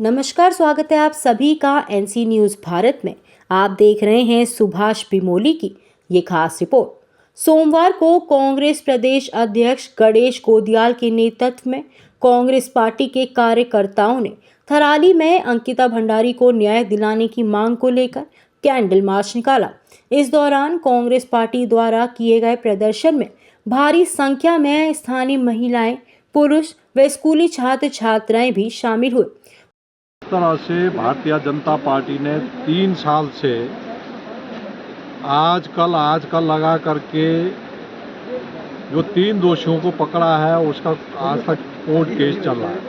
नमस्कार, स्वागत है आप सभी का एनसी न्यूज़ भारत में। आप देख रहे हैं सुभाष बिमोली की ये खास रिपोर्ट। सोमवार को कांग्रेस प्रदेश अध्यक्ष गणेश गोदियाल के नेतृत्व में कांग्रेस पार्टी के कार्यकर्ताओं ने थराली में अंकिता भंडारी को न्याय दिलाने की मांग को लेकर कैंडल मार्च निकाला। इस दौरान कांग्रेस पार्टी द्वारा किए गए प्रदर्शन में भारी संख्या में स्थानीय महिलाएं, पुरुष व स्कूली छात्र छात्राएं भी शामिल हुए। इस तरह से भारतीय जनता पार्टी ने 3 साल से आज कल लगा करके जो 3 दोषियों को पकड़ा है उसका आज तक कोर्ट केस चल रहा है।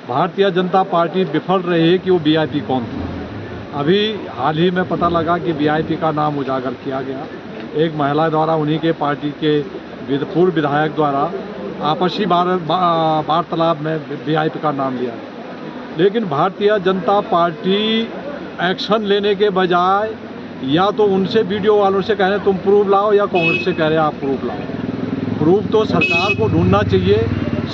भारतीय जनता पार्टी विफल रही है कि वो वीआईपी कौन था। अभी हाल ही में पता लगा कि वीआईपी का नाम उजागर किया गया। एक महिला द्वारा उन्हीं के पार्टी के पूर्व विधायक द्वारा आपसी वार्तालाप में वीआईपी का नाम लिया। लेकिन भारतीय जनता पार्टी एक्शन लेने के बजाय या तो उनसे वीडियो वालों से कह रहे हैं तुम प्रूफ लाओ, या कांग्रेस से कह रहे हैं आप प्रूफ लाओ। प्रूफ तो सरकार को ढूंढना चाहिए।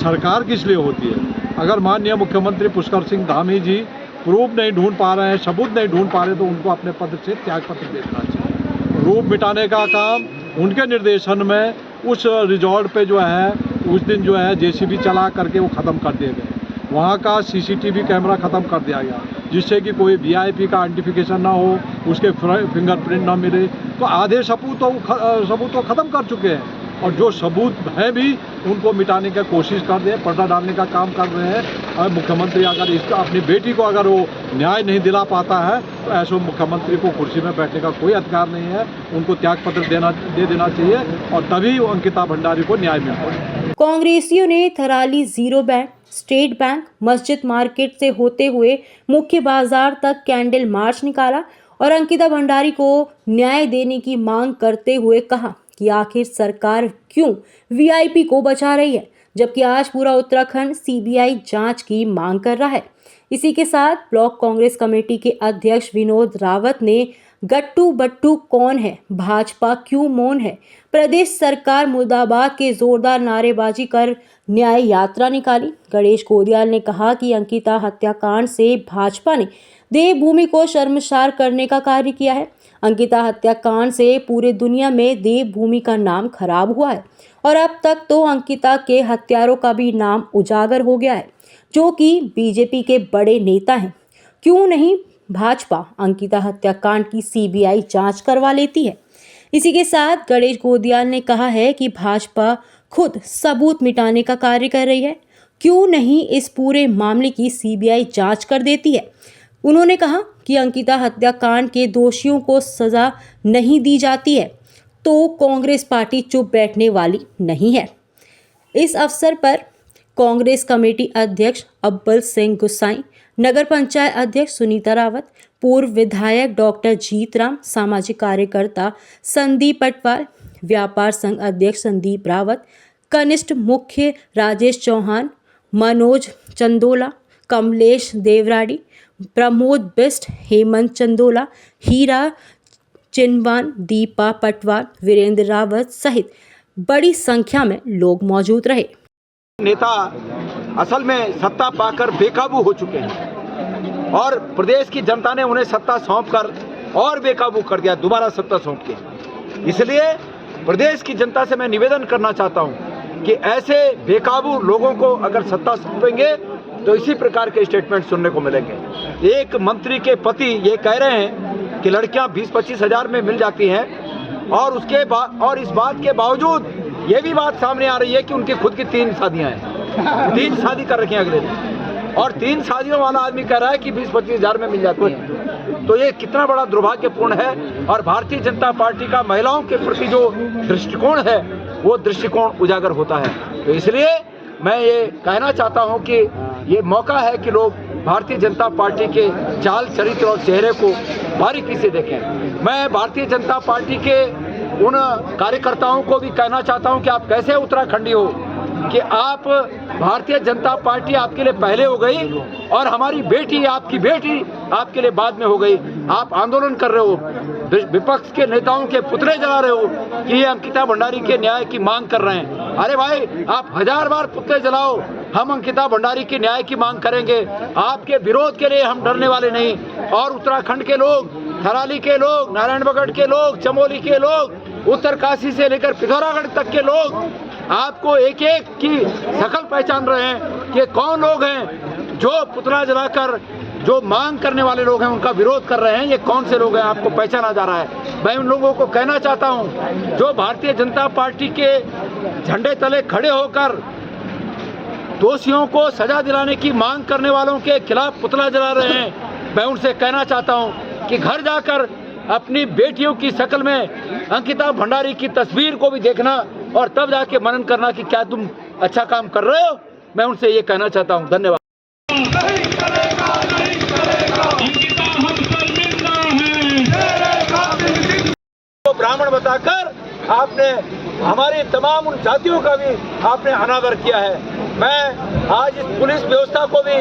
सरकार किस लिए होती है? अगर माननीय मुख्यमंत्री पुष्कर सिंह धामी जी प्रूफ नहीं ढूंढ पा रहे हैं, सबूत नहीं ढूंढ पा रहे, तो उनको अपने पद से त्यागपत्र देना चाहिए। प्रूफ मिटाने का काम उनके निर्देशन में उस रिजॉर्ट पे जो है उस दिन जो है जेसीबी चला करके वो ख़त्म कर दिए गए। वहाँ का सीसीटीवी कैमरा ख़त्म कर दिया गया, जिससे कि कोई वीआईपी का आइडेंटिफिकेशन ना हो, उसके फिंगरप्रिंट ना मिले। तो आधे सबूत तो ख़त्म कर चुके हैं, और जो सबूत हैं भी उनको मिटाने की कोशिश कर रहे हैं, पर्दा डालने का काम कर रहे हैं। और मुख्यमंत्री अगर इसका अपनी बेटी को अगर वो न्याय नहीं दिला पाता है तो ऐसे मुख्यमंत्री को कुर्सी में बैठने का कोई अधिकार नहीं है। उनको त्यागपत्र दे देना चाहिए, और तभी अंकिता भंडारी को न्याय मिल पाए। कांग्रेसियों ने Tharali zero bank, state bank, मस्जिद मार्केट से होते हुए मुख्य बाजार तक कैंडल मार्च निकाला और अंकिता भंडारी को न्याय देने की मांग करते हुए कहा कि आखिर सरकार क्यों वीआईपी को बचा रही है, जबकि आज पूरा उत्तराखंड सीबीआई जांच की मांग कर रहा है। इसी के साथ ब्लॉक कांग्रेस कमेटी के अध्यक्ष विनोद रावत ने गट्टू बट्टू कौन है, भाजपा क्यों मौन है, प्रदेश सरकार मुर्दाबाद के जोरदार नारेबाजी कर न्याय यात्रा निकाली। गणेश गोदियाल ने कहा कि अंकिता हत्याकांड से भाजपा ने देवभूमि को शर्मसार करने का कार्य किया है। अंकिता हत्याकांड से पूरे दुनिया में देवभूमि का नाम खराब हुआ है, और अब तक तो अंकिता के हत्यारों का भी नाम उजागर हो गया है, जो कि बीजेपी के बड़े नेता हैं। क्यों नहीं भाजपा अंकिता हत्याकांड की सीबीआई जांच करवा लेती है। इसी के साथ गणेश गोदियाल ने कहा है कि भाजपा खुद सबूत मिटाने का कार्य कर रही है, क्यों नहीं इस पूरे मामले की सीबीआई जांच कर देती है। उन्होंने कहा कि अंकिता हत्याकांड के दोषियों को सजा नहीं दी जाती है तो कांग्रेस पार्टी चुप बैठने वाली नहीं है। इस अवसर पर कांग्रेस कमेटी अध्यक्ष अब्बल सिंह गुसाई, नगर पंचायत अध्यक्ष सुनीता रावत, पूर्व विधायक डॉक्टर जीतराम, सामाजिक कार्यकर्ता संदीप पटवाल, व्यापार संघ अध्यक्ष संदीप रावत, कनिष्ठ मुख्य राजेश चौहान, मनोज चंदोला, कमलेश देवराड़ी, प्रमोद बिस्ट, हेमंत चंदोला, हीरा चिनवान, दीपा पटवाल, वीरेंद्र रावत सहित बड़ी संख्या में लोग मौजूद रहे। नेता असल में सत्ता पाकर बेकाबू हो चुके हैं, और प्रदेश की जनता ने उन्हें सत्ता सौंपकर और बेकाबू कर दिया, दोबारा सत्ता सौंप के। इसलिए प्रदेश की जनता से मैं निवेदन करना चाहता हूं कि ऐसे बेकाबू लोगों को अगर सत्ता सौंपेंगे तो इसी प्रकार के स्टेटमेंट सुनने को मिलेंगे। एक मंत्री के पति ये कह रहे हैं कि लड़कियां 20-25 हज़ार में मिल जाती हैं, और इस बात के बावजूद ये भी बात सामने आ रही है कि उनकी खुद की 3 शादियां हैं, 3 शादी कर रखी हैं अगले दिन, और 3 शादियों वाला आदमी कह रहा है कि 20-25 हज़ार में मिल जाती है। तो ये कितना बड़ा दुर्भाग्यपूर्ण है, और भारतीय जनता पार्टी का महिलाओं के प्रति जो दृष्टिकोण है वो दृष्टिकोण उजागर होता है। तो इसलिए मैं ये कहना चाहता हूँ कि ये मौका है कि लोग भारतीय जनता पार्टी के चाल चरित्र और चेहरे को बारीकी से देखें। मैं भारतीय जनता पार्टी के उन कार्यकर्ताओं को भी कहना चाहता हूं कि आप कैसे उत्तराखंडी हो कि आप भारतीय जनता पार्टी आपके लिए पहले हो गई, और हमारी बेटी, आपकी बेटी आपके लिए बाद में हो गई। आप आंदोलन कर रहे हो, विपक्ष के नेताओं के पुतले जला रहे हो कि ये अंकिता भंडारी के न्याय की मांग कर रहे हैं। अरे भाई, आप 1000 बार पुतले जलाओ, हम अंकिता भंडारी की न्याय की मांग करेंगे। आपके विरोध के लिए हम डरने वाले नहीं। और उत्तराखंड के लोग, थराली के लोग, नारायणबगढ़ के लोग, चमोली के लोग, उत्तरकाशी से लेकर पिथौरागढ़ तक के लोग आपको एक एक की शकल पहचान रहे हैं कि कौन लोग हैं जो पुतला जलाकर जो मांग करने वाले लोग हैं उनका विरोध कर रहे हैं। ये कौन से लोग हैं आपको पहचाना जा रहा है। मैं उन लोगों को कहना चाहता हूं जो भारतीय जनता पार्टी के झंडे तले खड़े होकर दोषियों को सजा दिलाने की मांग करने वालों के खिलाफ पुतला जला रहे हैं। मैं उनसे कहना चाहता हूं कि घर जाकर अपनी बेटियों की शक्ल में अंकिता भंडारी की तस्वीर को भी देखना और तब जाके मनन करना कि क्या तुम अच्छा काम कर रहे हो। मैं उनसे ये कहना चाहता हूं। धन्यवाद। ब्राह्मण बताकर आपने हमारी तमाम उन जातियों का भी आपने अनादर किया है। मैं आज इस पुलिस व्यवस्था को भी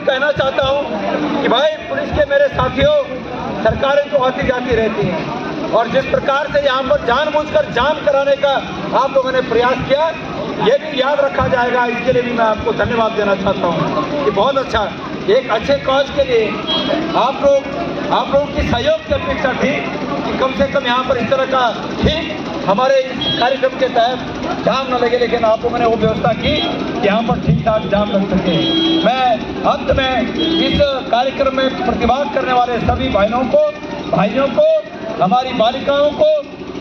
कहना चाहता हूं कि भाई पुलिस के मेरे साथियों, सरकारें तो आती जाती रहती हैं और जिस प्रकार से यहाँ पर जानबूझकर जाम कराने का आप लोगों ने प्रयास किया, ये भी याद रखा जाएगा। इसके लिए भी मैं आपको धन्यवाद देना चाहता हूँ कि बहुत अच्छा, एक अच्छे कॉज के लिए आप लोगों की सहयोग की अपेक्षा थी कि कम से कम यहाँ पर इस तरह का ठीक हमारे इस कार्यक्रम के तहत जाम न लगे, लेकिन आप लोगों ने वो व्यवस्था की कि यहाँ पर ठीक ठाक जाम लग सके। मैं अंत में इस कार्यक्रम में प्रतिभाग करने वाले सभी भाइयों को, हमारी बालिकाओं को,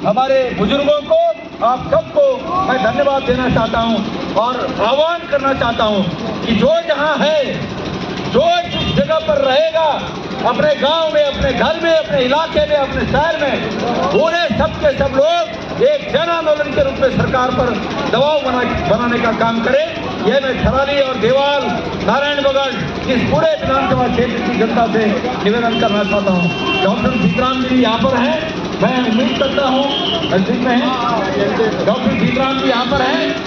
हमारे बुजुर्गों को, आप सबको मैं धन्यवाद देना चाहता हूँ और आह्वान करना चाहता हूँ कि जो जहाँ है, जो जिस जगह पर रहेगा, अपने गांव में, अपने घर में, अपने इलाके में, अपने शहर में, पूरे सब के सब लोग एक जन आंदोलन के रूप में सरकार पर दबाव बनाने का काम करें। यह मैं थराली और देवाल, नारायणबगढ़ इस पूरे विधानसभा क्षेत्र की जनता से निवेदन करना चाहता हूँ। डॉक्टर सीताराम जी यहाँ पर हैं, मैं उम्मीद करता हूँ डॉक्टर सीताराम जी यहाँ पर हैं।